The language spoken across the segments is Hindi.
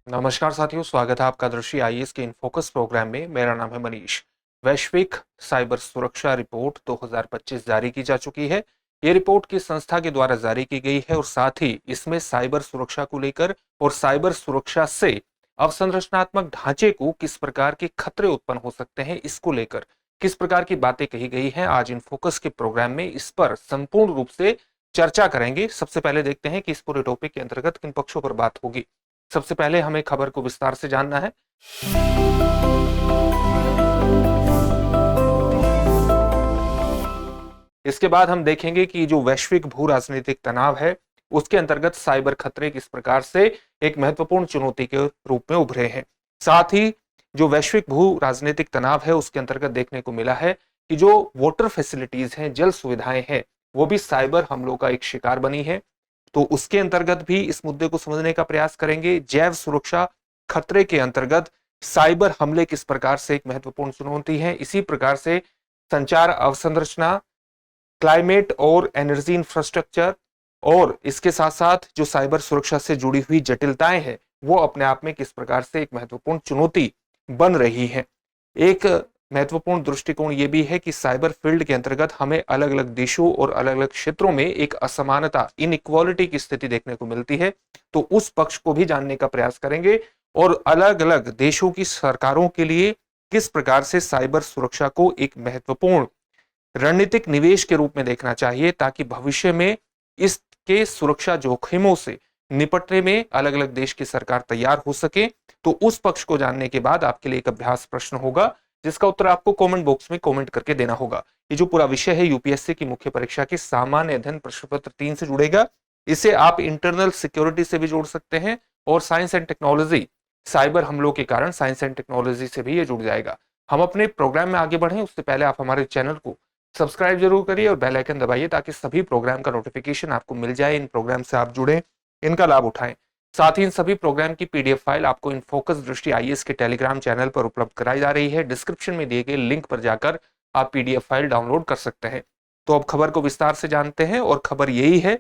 नमस्कार साथियों, स्वागत है आपका दृष्टि आईएएस के इनफोकस प्रोग्राम में। मेरा नाम है मनीष। वैश्विक साइबर सुरक्षा रिपोर्ट 2025 जारी की जा चुकी है। ये रिपोर्ट किस संस्था के द्वारा जारी की गई है और साथ ही इसमें साइबर सुरक्षा को लेकर और साइबर सुरक्षा से अवसंरचनात्मक ढांचे को किस प्रकार के खतरे उत्पन्न हो सकते हैं, इसको लेकर किस प्रकार की बातें कही गई हैं, आज इनफोकस के प्रोग्राम में इस पर संपूर्ण रूप से चर्चा करेंगे। सबसे पहले देखते हैं कि इस पूरे टॉपिक के अंतर्गत किन पक्षों पर बात होगी। सबसे पहले हमें खबर को विस्तार से जानना है। इसके बाद हम देखेंगे कि जो वैश्विक भू राजनीतिक तनाव है उसके अंतर्गत साइबर खतरे किस प्रकार से एक महत्वपूर्ण चुनौती के रूप में उभरे हैं। साथ ही जो वैश्विक भू राजनीतिक तनाव है उसके अंतर्गत देखने को मिला है कि जो वाटर फैसिलिटीज हैं, जल सुविधाएं हैं, वो भी साइबर हमलों का एक शिकार बनी है। तो उसके अंतर्गत भी इस मुद्दे को समझने का प्रयास करेंगे। जैव सुरक्षा खतरे के अंतर्गत साइबर हमले किस प्रकार से एक महत्वपूर्ण चुनौती है। इसी प्रकार से संचार अवसंरचना, क्लाइमेट और एनर्जी इंफ्रास्ट्रक्चर और इसके साथ साथ जो साइबर सुरक्षा से जुड़ी हुई जटिलताएं हैं वो अपने आप में किस प्रकार से एक महत्वपूर्ण चुनौती बन रही है। एक महत्वपूर्ण दृष्टिकोण यह भी है कि साइबर फील्ड के अंतर्गत हमें अलग अलग देशों और अलग अलग क्षेत्रों में एक असमानता, इनइक्वालिटी की स्थिति देखने को मिलती है। तो उस पक्ष को भी जानने का प्रयास करेंगे और अलग अलग देशों की सरकारों के लिए किस प्रकार से साइबर सुरक्षा को एक महत्वपूर्ण रणनीतिक निवेश के रूप में देखना चाहिए ताकि भविष्य में इसके सुरक्षा जोखिमों से निपटने में अलग अलग देश की सरकार तैयार हो सके। तो उस पक्ष को जानने के बाद आपके लिए एक अभ्यास प्रश्न होगा जिसका उत्तर आपको कमेंट बॉक्स में कमेंट करके देना होगा। ये जो पूरा विषय है यूपीएससी की मुख्य परीक्षा के सामान्य अध्ययन प्रश्न पत्र 3 से जुड़ेगा। इसे आप इंटरनल सिक्योरिटी से भी जोड़ सकते हैं और साइंस एंड टेक्नोलॉजी, साइबर हमलों के कारण साइंस एंड टेक्नोलॉजी से भी ये जुड़ जाएगा। हम अपने प्रोग्राम में आगे बढ़ें उससे पहले आप हमारे चैनल को सब्सक्राइब जरूर करिए और बेल आइकन दबाइए ताकि सभी प्रोग्राम का नोटिफिकेशन आपको मिल जाए। इन प्रोग्राम से आप जुड़े, इनका लाभ उठाएं। साथ ही इन सभी प्रोग्राम की पीडीएफ फाइल आपको इनफोकस दृष्टि आईएएस के टेलीग्राम चैनल पर उपलब्ध कराई जा रही है। डिस्क्रिप्शन में दिए गए लिंक पर जाकर आप पीडीएफ फाइल डाउनलोड कर सकते हैं। तो अब खबर को विस्तार से जानते हैं और खबर यही है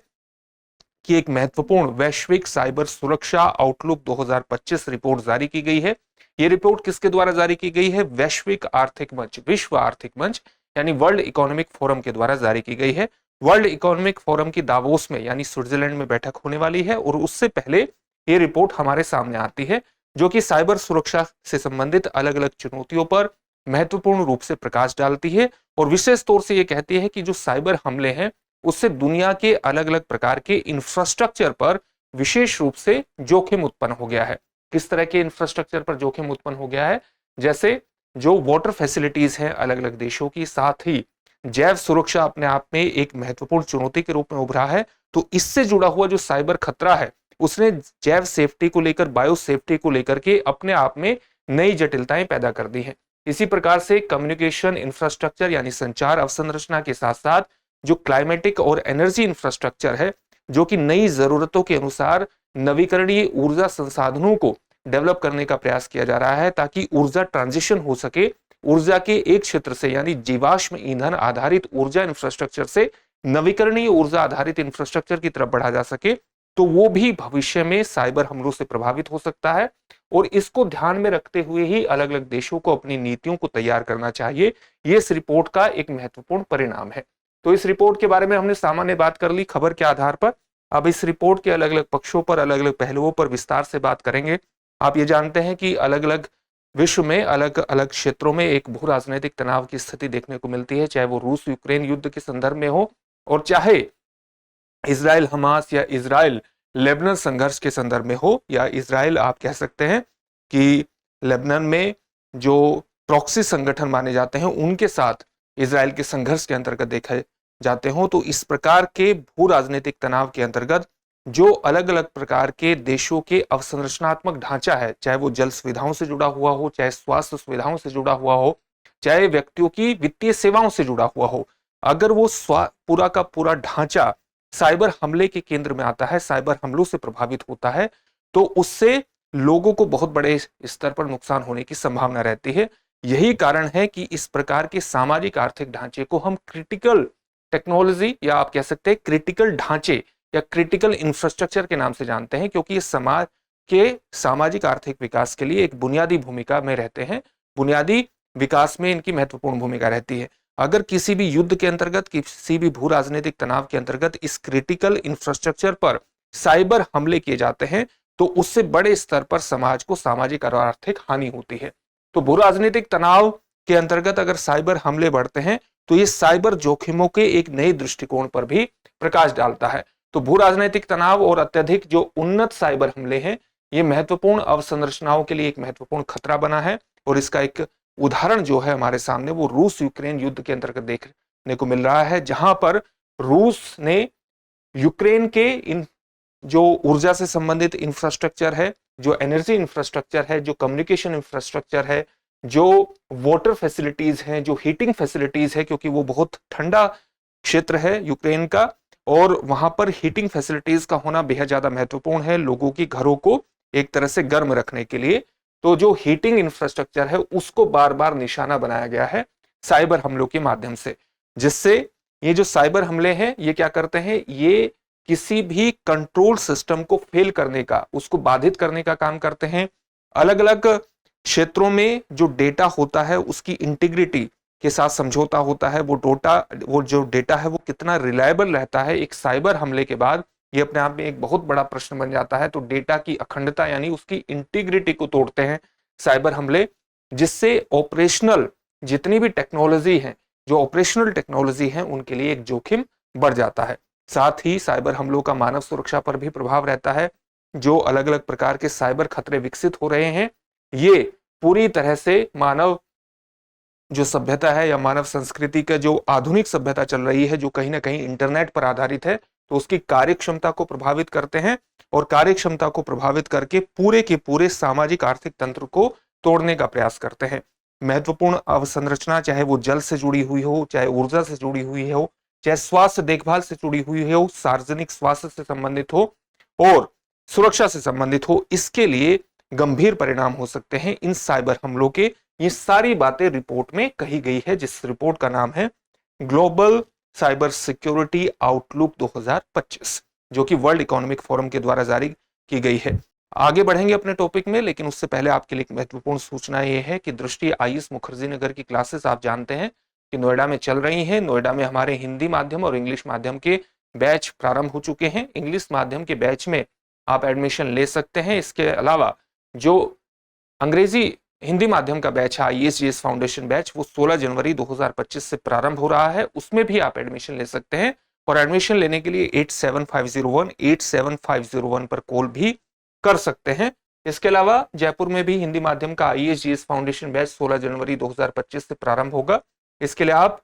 कि एक महत्वपूर्ण वैश्विक साइबर सुरक्षा आउटलुक 2025 रिपोर्ट जारी की गई है। यह रिपोर्ट किसके द्वारा जारी की गई है? वैश्विक आर्थिक मंच, विश्व आर्थिक मंच यानी वर्ल्ड इकोनॉमिक फोरम के द्वारा जारी की गई है। वर्ल्ड इकोनॉमिक फोरम की दावोस में यानी स्विट्जरलैंड में बैठक होने वाली है और उससे पहले ये रिपोर्ट हमारे सामने आती है जो कि साइबर सुरक्षा से संबंधित अलग अलग चुनौतियों पर महत्वपूर्ण रूप से प्रकाश डालती है और विशेष तौर से ये कहती है कि जो साइबर हमले हैं उससे दुनिया के अलग अलग प्रकार के इंफ्रास्ट्रक्चर पर विशेष रूप से जोखिम उत्पन्न हो गया है। किस तरह के इंफ्रास्ट्रक्चर पर जोखिम उत्पन्न हो गया है? जैसे जो वाटर फैसिलिटीज हैं अलग अलग देशों की, साथ ही जैव सुरक्षा अपने आप में एक महत्वपूर्ण चुनौती के रूप में उभरा है। तो इससे जुड़ा हुआ जो साइबर खतरा है उसने जैव सेफ्टी को लेकर, बायो सेफ्टी को लेकर के अपने आप में नई जटिलताएं पैदा कर दी हैं। इसी प्रकार से कम्युनिकेशन इंफ्रास्ट्रक्चर यानी संचार अवसंरचना के साथ साथ जो क्लाइमेटिक और एनर्जी इंफ्रास्ट्रक्चर है जो कि नई जरूरतों के अनुसार नवीकरणीय ऊर्जा संसाधनों को डेवलप करने का प्रयास किया जा रहा है ताकि ऊर्जा ट्रांजिशन हो सके, ऊर्जा के एक क्षेत्र से यानी जीवाश्म ईंधन आधारित ऊर्जा इंफ्रास्ट्रक्चर से नवीकरणीय ऊर्जा आधारित इंफ्रास्ट्रक्चर की तरफ बढ़ा जा सके। तो वो भी भविष्य में साइबर हमलों से प्रभावित हो सकता है और इसको ध्यान में रखते हुए ही अलग अलग देशों को अपनी नीतियों को तैयार करना चाहिए। ये इस रिपोर्ट का एक महत्वपूर्ण परिणाम है। तो इस रिपोर्ट के बारे में हमने सामान्य बात कर ली खबर के आधार पर। अब इस रिपोर्ट के अलग अलग पक्षों पर, अलग अलग पहलुओं पर विस्तार से बात करेंगे। आप ये जानते हैं कि अलग अलग विश्व में अलग अलग क्षेत्रों में एक भू राजनीतिक तनाव की स्थिति देखने को मिलती है, चाहे वो रूस यूक्रेन युद्ध के संदर्भ में हो और चाहे इजराइल हमास या इजराइल लेबनान संघर्ष के संदर्भ में हो, या इजराइल आप कह सकते हैं कि लेबनान में जो प्रॉक्सी संगठन माने जाते हैं उनके साथ इजराइल के संघर्ष के अंतर्गत देखे जाते हो। तो इस प्रकार के भू राजनीतिक तनाव के अंतर्गत जो अलग अलग प्रकार के देशों के अवसंरचनात्मक ढांचा है, चाहे वो जल सुविधाओं से जुड़ा हुआ हो, चाहे स्वास्थ्य सुविधाओं से जुड़ा हुआ हो, चाहे व्यक्तियों की वित्तीय सेवाओं से जुड़ा हुआ हो, अगर वो पूरा का पूरा ढांचा साइबर हमले के केंद्र में आता है, साइबर हमलों से प्रभावित होता है, तो उससे लोगों को बहुत बड़े स्तर पर नुकसान होने की संभावना रहती है। यही कारण है कि इस प्रकार के सामाजिक आर्थिक ढांचे को हम क्रिटिकल टेक्नोलॉजी या आप कह सकते हैं क्रिटिकल ढांचे या क्रिटिकल इंफ्रास्ट्रक्चर के नाम से जानते हैं, क्योंकि ये समाज के सामाजिक आर्थिक विकास के लिए एक बुनियादी भूमिका में रहते हैं, बुनियादी विकास में इनकी महत्वपूर्ण भूमिका रहती है। अगर किसी भी युद्ध के अंतर्गत, किसी भी भू राजनीतिक तनाव के अंतर्गत इस क्रिटिकल इंफ्रास्ट्रक्चर पर साइबर हमले किए जाते हैं तो उससे बड़े स्तर पर समाज को सामाजिक और आर्थिक हानि होती है। तो भू राजनीतिक तनाव के अंतर्गत अगर साइबर हमले बढ़ते हैं तो ये साइबर जोखिमों के एक नए दृष्टिकोण पर भी प्रकाश डालता है। तो भू राजनीतिक तनाव और अत्यधिक जो उन्नत साइबर हमले हैं, ये महत्वपूर्ण अवसंरचनाओं के लिए एक महत्वपूर्ण खतरा बना है। और इसका एक उदाहरण जो है हमारे सामने वो रूस यूक्रेन युद्ध के अंतर्गत देखने को मिल रहा है, जहां पर रूस ने यूक्रेन के इन जो ऊर्जा से संबंधित इंफ्रास्ट्रक्चर है, जो एनर्जी इंफ्रास्ट्रक्चर है, जो कम्युनिकेशन इंफ्रास्ट्रक्चर है, जो वाटर फैसिलिटीज हैं, जो हीटिंग फैसिलिटीज है, क्योंकि वो बहुत ठंडा क्षेत्र है यूक्रेन का और वहां पर हीटिंग फैसिलिटीज का होना बेहद ज्यादा महत्वपूर्ण है लोगों की घरों को एक तरह से गर्म रखने के लिए। तो जो हीटिंग इंफ्रास्ट्रक्चर है उसको बार बार निशाना बनाया गया है साइबर हमलों के माध्यम से, जिससे ये जो साइबर हमले हैं ये क्या करते हैं, ये किसी भी कंट्रोल सिस्टम को फेल करने का, उसको बाधित करने का काम करते हैं। अलग अलग क्षेत्रों में जो डेटा होता है उसकी इंटीग्रिटी के साथ समझौता होता है। वो जो डेटा है वो कितना रिलायबल रहता है एक साइबर हमले के बाद, ये अपने आप में एक बहुत बड़ा प्रश्न बन जाता है। तो डेटा की अखंडता यानी उसकी इंटीग्रिटी को तोड़ते हैं साइबर हमले, जिससे ऑपरेशनल जितनी भी टेक्नोलॉजी है, जो ऑपरेशनल टेक्नोलॉजी है उनके लिए एक जोखिम बढ़ जाता है। साथ ही साइबर हमलों का मानव सुरक्षा पर भी प्रभाव रहता है। जो अलग अलग प्रकार के साइबर खतरे विकसित हो रहे हैं ये पूरी तरह से मानव जो सभ्यता है या मानव संस्कृति का जो आधुनिक सभ्यता चल रही है, जो कहीं ना कहीं इंटरनेट पर आधारित है, तो उसकी कार्यक्षमता को प्रभावित करते हैं और कार्यक्षमता को प्रभावित करके पूरे के पूरे सामाजिक आर्थिक तंत्र को तोड़ने का प्रयास करते हैं। महत्वपूर्ण अवसंरचना चाहे वो जल से जुड़ी हुई हो, चाहे ऊर्जा से जुड़ी हुई हो, चाहे स्वास्थ्य देखभाल से जुड़ी हुई हो, सार्वजनिक स्वास्थ्य से संबंधित हो और सुरक्षा से संबंधित हो, इसके लिए गंभीर परिणाम हो सकते हैं इन साइबर हमलों के। ये सारी बातें रिपोर्ट में कही गई है, जिस रिपोर्ट का नाम है ग्लोबल साइबर सिक्योरिटी आउटलुक 2025, जो कि वर्ल्ड इकोनॉमिक फोरम के द्वारा जारी की गई है। आगे बढ़ेंगे अपने टॉपिक में, लेकिन उससे पहले आपके लिए एक महत्वपूर्ण सूचना यह है कि दृष्टि आईएएस मुखर्जी नगर की क्लासेस आप जानते हैं कि नोएडा में चल रही हैं। नोएडा में हमारे हिंदी माध्यम और इंग्लिश माध्यम के बैच प्रारंभ हो चुके हैं। इंग्लिश माध्यम के बैच में आप एडमिशन ले सकते हैं। इसके अलावा जो अंग्रेजी हिंदी माध्यम का बैच है आईएएस फाउंडेशन बैच, वो 16 जनवरी 2025 से प्रारंभ हो रहा है, उसमें भी आप एडमिशन ले सकते हैं। और एडमिशन लेने के लिए 8750187501 पर कॉल भी कर सकते हैं। इसके अलावा जयपुर में भी हिंदी माध्यम का आईएएस फाउंडेशन बैच 16 जनवरी 2025 से प्रारंभ होगा। इसके लिए आप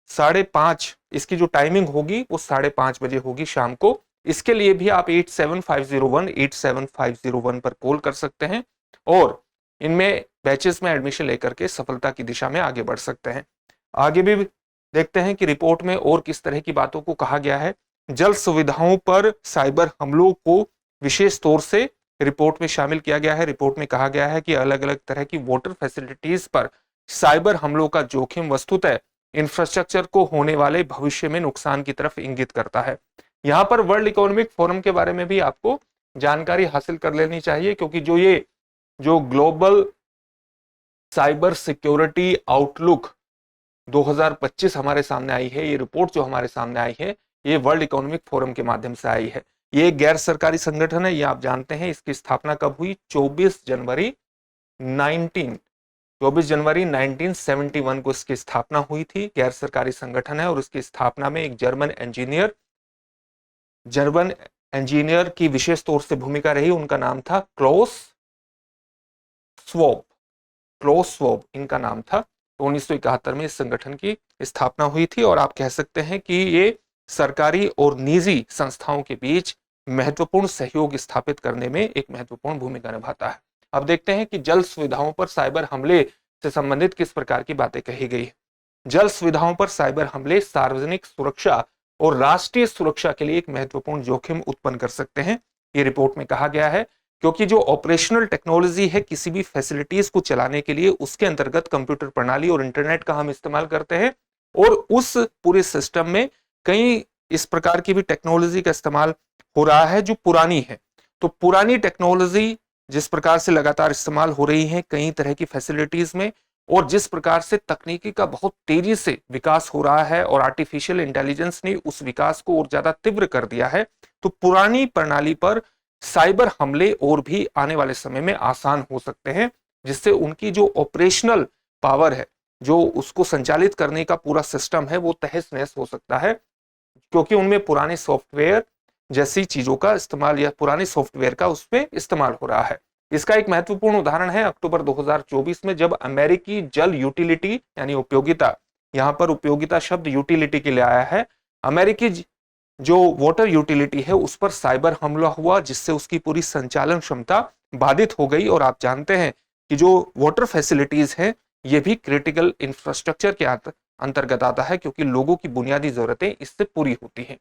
5:30 इसकी जो टाइमिंग होगी वो 5:30 बजे होगी शाम को। इसके लिए भी आप 8750187501 पर कॉल कर सकते हैं और इनमें बैचेस में एडमिशन लेकर के सफलता की दिशा में आगे बढ़ सकते हैं। आगे भी देखते हैं कि रिपोर्ट में और किस तरह की बातों को कहा गया है। जल सुविधाओं पर साइबर हमलों को विशेष तौर से रिपोर्ट में शामिल किया गया है। रिपोर्ट में कहा गया है कि अलग अलग तरह की वाटर फैसिलिटीज पर साइबर हमलों का जोखिम वस्तुतः इंफ्रास्ट्रक्चर को होने वाले भविष्य में नुकसान की तरफ इंगित करता है। यहाँ पर वर्ल्ड इकोनॉमिक फोरम के बारे में भी आपको जानकारी हासिल कर लेनी चाहिए, क्योंकि जो ग्लोबल साइबर सिक्योरिटी आउटलुक 2025 हमारे सामने आई है, ये रिपोर्ट जो हमारे सामने आई है ये वर्ल्ड इकोनॉमिक फोरम के माध्यम से आई है। ये एक गैर सरकारी संगठन है, ये आप जानते हैं। इसकी स्थापना कब हुई? 24 जनवरी 1971 को इसकी स्थापना हुई थी। गैर सरकारी संगठन है और इसकी स्थापना में एक जर्मन इंजीनियर की विशेष तौर से भूमिका रही। उनका नाम था क्लॉस स्वॉब इनका नाम था। तो 1971 में इस संगठन की स्थापना हुई थी और आप कह सकते हैं कि ये सरकारी और निजी संस्थाओं के बीच महत्वपूर्ण सहयोग स्थापित करने में एक महत्वपूर्ण भूमिका निभाता है। अब देखते हैं कि जल सुविधाओं पर साइबर हमले से संबंधित किस प्रकार की बातें कही गई है। जल सुविधाओं पर साइबर हमले सार्वजनिक सुरक्षा और राष्ट्रीय सुरक्षा के लिए एक महत्वपूर्ण जोखिम उत्पन्न कर सकते हैं, ये रिपोर्ट में कहा गया है। क्योंकि जो ऑपरेशनल टेक्नोलॉजी है किसी भी फैसिलिटीज को चलाने के लिए, उसके अंतर्गत कंप्यूटर प्रणाली और इंटरनेट का हम इस्तेमाल करते हैं और उस पूरे सिस्टम में कई इस प्रकार की भी टेक्नोलॉजी का इस्तेमाल हो रहा है जो पुरानी है। तो पुरानी टेक्नोलॉजी जिस प्रकार से लगातार इस्तेमाल हो रही हैं कई तरह की फैसिलिटीज में, और जिस प्रकार से तकनीकी का बहुत तेजी से विकास हो रहा है और आर्टिफिशियल इंटेलिजेंस ने उस विकास को और ज्यादा तीव्र कर दिया है, तो पुरानी प्रणाली पर साइबर हमले और भी आने वाले समय में आसान हो सकते हैं, जिससे उनकी जो ऑपरेशनल पावर है, जो उसको संचालित करने का पूरा सिस्टम है, वो तहस नहस हो सकता है, क्योंकि उनमें पुराने सॉफ्टवेयर जैसी चीजों का इस्तेमाल या पुराने सॉफ्टवेयर का उसमें इस्तेमाल हो रहा है। इसका एक महत्वपूर्ण उदाहरण है अक्टूबर 2024 में, जब अमेरिकी जल यूटिलिटी यानी उपयोगिता, यहां पर उपयोगिता शब्द यूटिलिटी के लिए आया है, अमेरिकी जो वाटर यूटिलिटी है उस पर साइबर हमला हुआ, जिससे उसकी पूरी संचालन क्षमता बाधित हो गई। और आप जानते हैं कि जो वाटर फैसिलिटीज हैं ये भी क्रिटिकल इंफ्रास्ट्रक्चर के अंतर्गत आता है, क्योंकि लोगों की बुनियादी जरूरतें इससे पूरी होती हैं।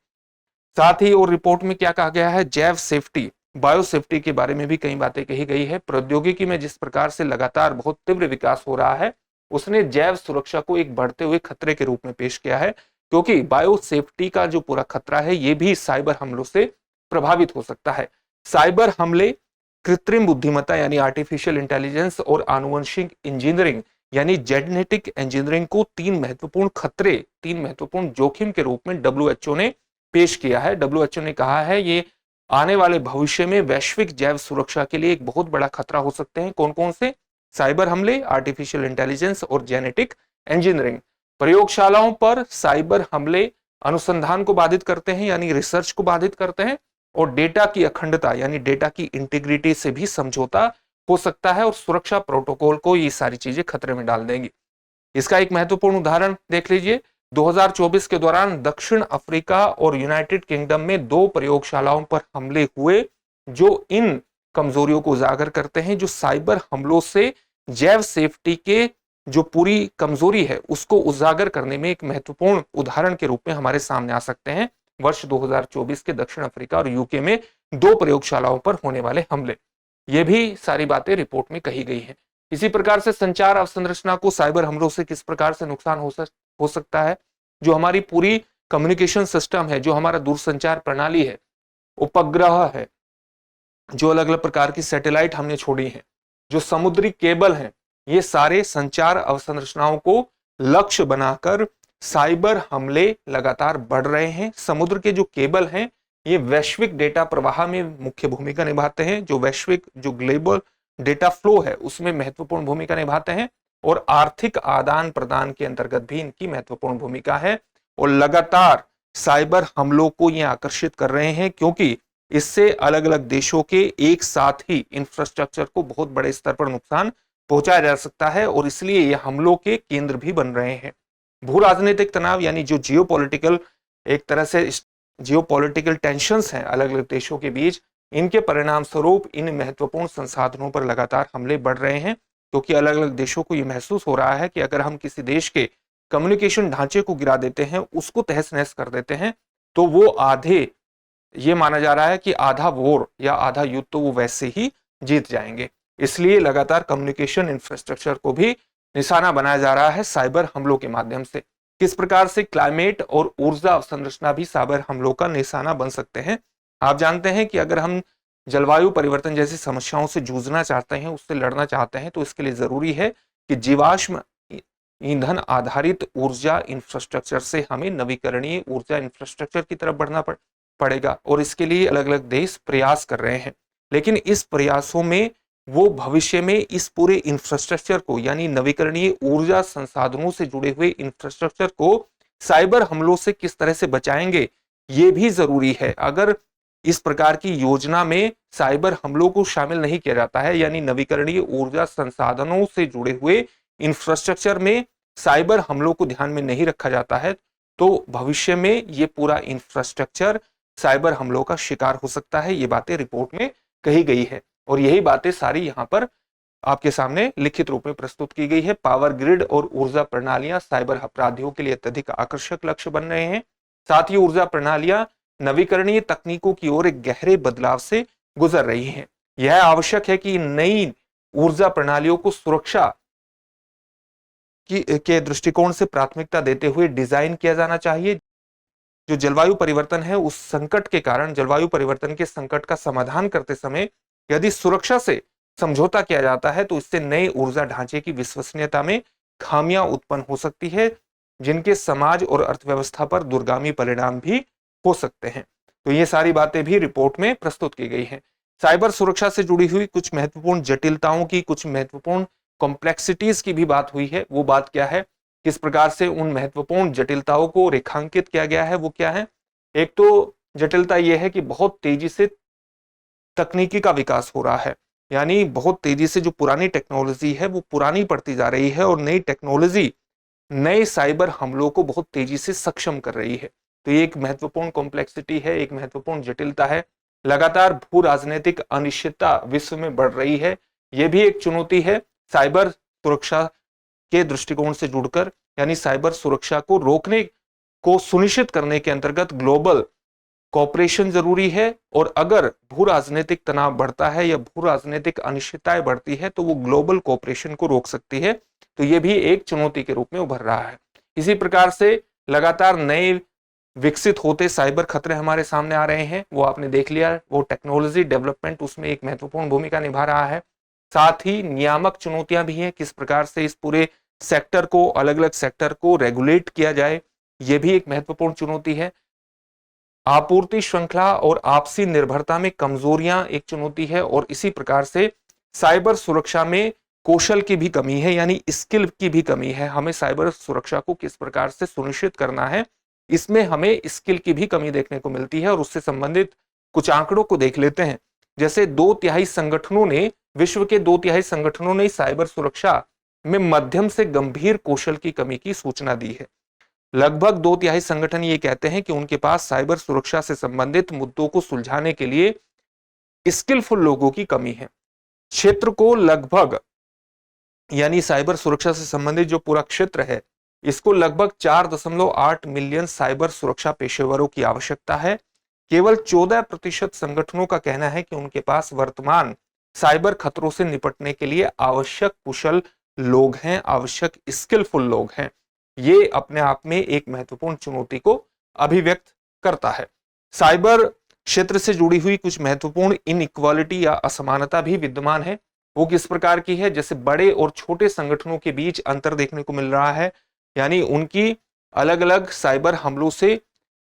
साथ ही और रिपोर्ट में क्या कहा गया है, जैव सेफ्टी, बायो सेफ्टी के बारे में भी कई बातें कही गई है। प्रौद्योगिकी में जिस प्रकार से लगातार बहुत तीव्र विकास हो रहा है, उसने जैव सुरक्षा को एक बढ़ते हुए खतरे के रूप में पेश किया है, क्योंकि बायो सेफ्टी का जो पूरा खतरा है ये भी साइबर हमलों से प्रभावित हो सकता है। साइबर हमले कृत्रिम बुद्धिमत्ता यानी आर्टिफिशियल इंटेलिजेंस और आनुवंशिक इंजीनियरिंग यानी जेनेटिक इंजीनियरिंग को तीन महत्वपूर्ण जोखिम के रूप में डब्ल्यूएचओ ने पेश किया है। डब्ल्यूएचओ ने कहा है ये आने वाले भविष्य में वैश्विक जैव सुरक्षा के लिए एक बहुत बड़ा खतरा हो सकते हैं। कौन कौन से? साइबर हमले, आर्टिफिशियल इंटेलिजेंस और जेनेटिक इंजीनियरिंग। प्रयोगशालाओं पर साइबर हमले अनुसंधान को बाधित करते हैं यानी रिसर्च को बाधित करते हैं, और डेटा की अखंडता यानी डेटा की इंटीग्रिटी से भी समझौता हो सकता है, और सुरक्षा प्रोटोकॉल को ये सारी चीजें खतरे में डाल देंगी। इसका एक महत्वपूर्ण उदाहरण देख लीजिए। 2024 के दौरान दक्षिण अफ्रीका और यूनाइटेड किंगडम में 2 प्रयोगशालाओं पर हमले हुए, जो इन कमजोरियों को उजागर करते हैं, जो साइबर हमलों से जैव सेफ्टी के जो पूरी कमजोरी है उसको उजागर करने में एक महत्वपूर्ण उदाहरण के रूप में हमारे सामने आ सकते हैं। वर्ष 2024 के दक्षिण अफ्रीका और यूके में 2 प्रयोगशालाओं पर होने वाले हमले, ये भी सारी बातें रिपोर्ट में कही गई हैं। इसी प्रकार से संचार अवसंरचना को साइबर हमलों से किस प्रकार से नुकसान हो सकता है। जो हमारी पूरी कम्युनिकेशन सिस्टम है, जो हमारा दूरसंचार प्रणाली है, उपग्रह है, जो अलग अलग प्रकार की सैटेलाइट हमने छोड़ी हैं, जो समुद्री केबल हैं, ये सारे संचार अवसंरचनाओं को लक्ष्य बनाकर साइबर हमले लगातार बढ़ रहे हैं। समुद्र के जो केबल हैं ये वैश्विक डेटा प्रवाह में मुख्य भूमिका निभाते हैं, जो वैश्विक जो ग्लोबल डेटा फ्लो है उसमें महत्वपूर्ण भूमिका निभाते हैं, और आर्थिक आदान प्रदान के अंतर्गत भी इनकी महत्वपूर्ण भूमिका है। और लगातार साइबर हमलों को ये आकर्षित कर रहे हैं, क्योंकि इससे अलग अलग देशों के एक साथ ही इंफ्रास्ट्रक्चर को बहुत बड़े स्तर पर नुकसान पहुंचाया जा सकता है, और इसलिए ये हमलों के केंद्र भी बन रहे हैं। भू राजनीतिक तनाव यानी जो जियोपॉलिटिकल, एक तरह से जियोपॉलिटिकल टेंशंस हैं अलग अलग देशों के बीच, इनके परिणाम स्वरूप इन महत्वपूर्ण संसाधनों पर लगातार हमले बढ़ रहे हैं, क्योंकि अलग अलग देशों को यह महसूस हो रहा है कि अगर हम किसी देश के कम्युनिकेशन ढांचे को गिरा देते हैं, उसको तहस नहस कर देते हैं, तो वो आधे, ये माना जा रहा है कि आधा वॉर या आधा युद्ध तो वो वैसे ही जीत जाएंगे। इसलिए लगातार कम्युनिकेशन इंफ्रास्ट्रक्चर को भी निशाना बनाया जा रहा है साइबर हमलों के माध्यम से। किस प्रकार से क्लाइमेट और ऊर्जा अवसंरचना भी साइबर हमलों का निशाना बन सकते हैं। आप जानते हैं कि अगर हम जलवायु परिवर्तन जैसी समस्याओं से जूझना चाहते हैं, उससे लड़ना चाहते हैं, तो इसके लिए जरूरी है कि जीवाश्म ईंधन आधारित ऊर्जा इंफ्रास्ट्रक्चर से हमें नवीकरणीय ऊर्जा इंफ्रास्ट्रक्चर की तरफ बढ़ना पड़ेगा, और इसके लिए अलग अलग देश प्रयास कर रहे हैं। लेकिन इस प्रयासों में वो भविष्य में इस पूरे इंफ्रास्ट्रक्चर को यानी नवीकरणीय ऊर्जा संसाधनों से जुड़े हुए इंफ्रास्ट्रक्चर को साइबर हमलों से किस तरह से बचाएंगे, ये भी जरूरी है। अगर इस प्रकार की योजना में साइबर हमलों को शामिल नहीं किया जाता है, यानी नवीकरणीय ऊर्जा संसाधनों से जुड़े हुए इंफ्रास्ट्रक्चर में साइबर हमलों को ध्यान में नहीं रखा जाता है, तो भविष्य में ये पूरा इंफ्रास्ट्रक्चर साइबर हमलों का शिकार हो सकता है। ये बातें रिपोर्ट में कही गई है, और यही बातें सारी यहाँ पर आपके सामने लिखित रूप में प्रस्तुत की गई है। पावर ग्रिड और ऊर्जा प्रणालियां साइबर अपराधियों के लिए अत्यधिक आकर्षक लक्ष्य बन रहे हैं। साथ ही ऊर्जा प्रणालियां नवीकरणीय तकनीकों की ओर एक गहरे बदलाव से गुजर रही हैं। यह आवश्यक है कि नई ऊर्जा प्रणालियों को सुरक्षा के दृष्टिकोण से प्राथमिकता देते हुए डिजाइन किया जाना चाहिए। जो जलवायु परिवर्तन है, उस संकट के कारण जलवायु परिवर्तन के संकट का समाधान करते समय यदि सुरक्षा से समझौता किया जाता है तो इससे नए ऊर्जा ढांचे की विश्वसनीयता में खामियां उत्पन्न हो सकती है, जिनके समाज और अर्थव्यवस्था पर दूरगामी परिणाम भी हो सकते हैं। तो ये सारी बातें भी रिपोर्ट में प्रस्तुत की गई हैं। साइबर सुरक्षा से जुड़ी हुई कुछ महत्वपूर्ण जटिलताओं की, कुछ महत्वपूर्ण कॉम्प्लेक्सिटीज की भी बात हुई है। वो बात क्या है, किस प्रकार से उन महत्वपूर्ण जटिलताओं को रेखांकित किया गया है, वो क्या है। एक तो जटिलता यह है कि बहुत तेजी से तकनीकी का विकास हो रहा है, यानी बहुत तेजी से जो पुरानी टेक्नोलॉजी है वो पुरानी पड़ती जा रही है और नई टेक्नोलॉजी नए साइबर हमलों को बहुत तेजी से सक्षम कर रही है। तो ये एक महत्वपूर्ण कॉम्प्लेक्सिटी है, एक महत्वपूर्ण जटिलता है। लगातार भू राजनीतिक अनिश्चितता विश्व में बढ़ रही है, यह भी एक चुनौती है साइबर सुरक्षा के दृष्टिकोण से जुड़कर, यानी साइबर सुरक्षा को रोकने को सुनिश्चित करने के अंतर्गत ग्लोबल कॉपरेशन जरूरी है। और अगर भू राजनीतिक तनाव बढ़ता है या भू राजनीतिक अनिश्चितताएं बढ़ती है तो वो ग्लोबल कॉपरेशन को रोक सकती है। तो ये भी एक चुनौती के रूप में उभर रहा है। इसी प्रकार से लगातार नए विकसित होते साइबर खतरे हमारे सामने आ रहे हैं, वो आपने देख लिया, वो टेक्नोलॉजी डेवलपमेंट उसमें एक महत्वपूर्ण भूमिका निभा रहा है। साथ ही नियामक चुनौतियां भी हैं, किस प्रकार से इस पूरे सेक्टर को, अलग अलग सेक्टर को रेगुलेट किया जाए, यह भी एक महत्वपूर्ण चुनौती है। आपूर्ति श्रृंखला और आपसी निर्भरता में कमजोरियां एक चुनौती है। और इसी प्रकार से साइबर सुरक्षा में कौशल की भी कमी है, यानी स्किल की भी कमी है। हमें साइबर सुरक्षा को किस प्रकार से सुनिश्चित करना है, इसमें हमें स्किल की भी कमी देखने को मिलती है। और उससे संबंधित कुछ आंकड़ों को देख लेते हैं। जैसे 2/3 संगठनों ने, विश्व के 2/3 संगठनों ने साइबर सुरक्षा में मध्यम से गंभीर कौशल की कमी की सूचना दी है। लगभग 2/3 संगठन ये कहते हैं कि उनके पास साइबर सुरक्षा से संबंधित मुद्दों को सुलझाने के लिए स्किलफुल लोगों की कमी है। क्षेत्र को लगभग, यानी साइबर सुरक्षा से संबंधित जो पूरा क्षेत्र है, इसको लगभग 4.8 मिलियन साइबर सुरक्षा पेशेवरों की आवश्यकता है। केवल 14% संगठनों का कहना है कि उनके पास वर्तमान साइबर खतरों से निपटने के लिए आवश्यक कुशल लोग हैं, आवश्यक स्किलफुल लोग हैं। ये अपने आप में एक महत्वपूर्ण चुनौती को अभिव्यक्त करता है। साइबर क्षेत्र से जुड़ी हुई कुछ महत्वपूर्ण इनइक्वालिटी या असमानता भी विद्यमान है। वो किस प्रकार की है, जैसे बड़े और छोटे संगठनों के बीच अंतर देखने को मिल रहा है, यानी उनकी अलग अलग साइबर हमलों से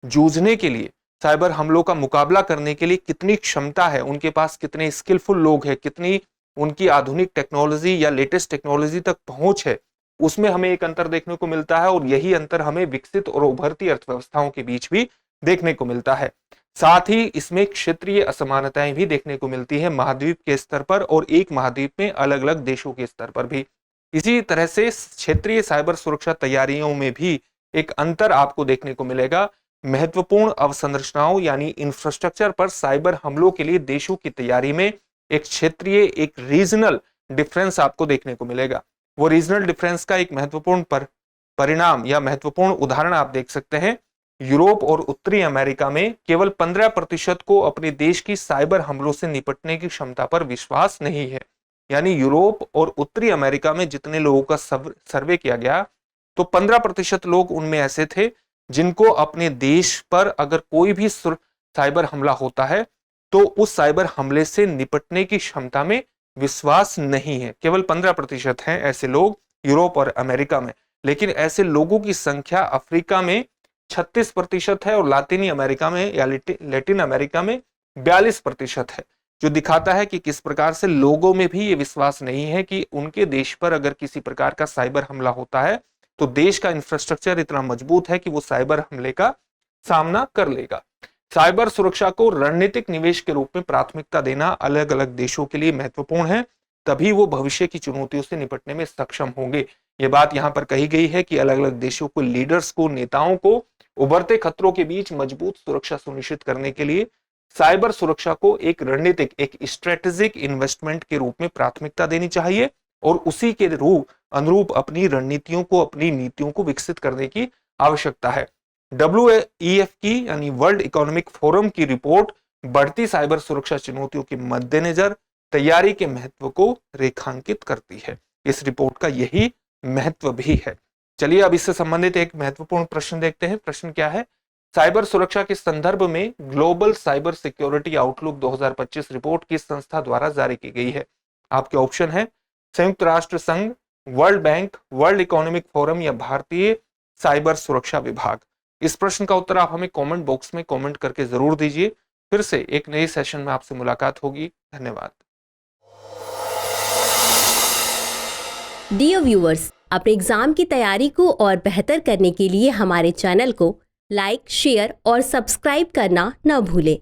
जूझने के लिए, साइबर हमलों का मुकाबला करने के लिए कितनी क्षमता है, उनके पास कितने स्किलफुल लोग हैं, कितनी उनकी आधुनिक टेक्नोलॉजी या लेटेस्ट टेक्नोलॉजी तक पहुंच है, उसमें हमें एक अंतर देखने को मिलता है। और यही अंतर हमें विकसित और उभरती अर्थव्यवस्थाओं के बीच भी देखने को मिलता है। साथ ही इसमें क्षेत्रीय असमानताएं भी देखने को मिलती है, महाद्वीप के स्तर पर और एक महाद्वीप में अलग अलग देशों के स्तर पर भी। इसी तरह से क्षेत्रीय साइबर सुरक्षा तैयारियों में भी एक अंतर आपको देखने को मिलेगा। महत्वपूर्ण अवसंरचनाओं यानी इंफ्रास्ट्रक्चर पर साइबर हमलों के लिए देशों की तैयारी में एक क्षेत्रीय, एक रीजनल डिफरेंस आपको देखने को मिलेगा। वो रीजनल डिफरेंस का एक महत्वपूर्ण परिणाम या महत्वपूर्ण उदाहरण आप देख सकते हैं। यूरोप और उत्तरी अमेरिका में केवल 15% को अपने देश की साइबर हमलों से निपटने की क्षमता पर विश्वास नहीं है। यानी यूरोप और उत्तरी अमेरिका में जितने लोगों का सर्वे किया गया तो 15% लोग उनमें ऐसे थे जिनको अपने देश पर अगर कोई भी साइबर हमला होता है तो उस साइबर हमले से निपटने की क्षमता में विश्वास नहीं है। केवल 15% हैं ऐसे लोग यूरोप और अमेरिका में। लेकिन ऐसे लोगों की संख्या अफ्रीका में 36% है और लातिनी अमेरिका में या लैटिन अमेरिका में 42% है, जो दिखाता है कि किस प्रकार से लोगों में भी ये विश्वास नहीं है कि उनके देश पर अगर किसी प्रकार का साइबर हमला होता है तो देश का इंफ्रास्ट्रक्चर इतना मजबूत है कि वो साइबर हमले का सामना कर लेगा। साइबर सुरक्षा को रणनीतिक निवेश के रूप में प्राथमिकता देना अलग अलग देशों के लिए महत्वपूर्ण है, तभी वो भविष्य की चुनौतियों से निपटने में सक्षम होंगे। ये बात यहाँ पर कही गई है कि अलग अलग देशों को, लीडर्स को, नेताओं को उभरते खतरों के बीच मजबूत सुरक्षा सुनिश्चित करने के लिए साइबर सुरक्षा को एक रणनीतिक, एक स्ट्रेटेजिक इन्वेस्टमेंट के रूप में प्राथमिकता देनी चाहिए और उसी के अनुरूप अपनी रणनीतियों को, अपनी नीतियों को विकसित करने की आवश्यकता है। WEF की यानी वर्ल्ड इकोनॉमिक फोरम की रिपोर्ट बढ़ती साइबर सुरक्षा चुनौतियों के मद्देनजर तैयारी के महत्व को रेखांकित करती है। इस रिपोर्ट का यही महत्व भी है। चलिए अब इससे संबंधित एक महत्वपूर्ण प्रश्न देखते हैं। प्रश्न क्या है, साइबर सुरक्षा के संदर्भ में global cyber security outlook 2025 report किस संस्था द्वारा जारी की गई है। आपके ऑप्शन है संयुक्त राष्ट्र संघ, world bank, world economic forum या भारतीय साइबर सुरक्षा विभाग। इस प्रश्न का उत्तर आप हमें कमेंट बॉक्स में कमेंट करके जरूर दीजिए। फिर से एक नए सेशन में आपसे मुलाकात होगी। धन्यवाद। डियर व्यूअर्स, अपने एग्जाम की तैयारी को और बेहतर करने के लिए हमारे चैनल को लाइक, शेयर और सब्सक्राइब करना न भूलें।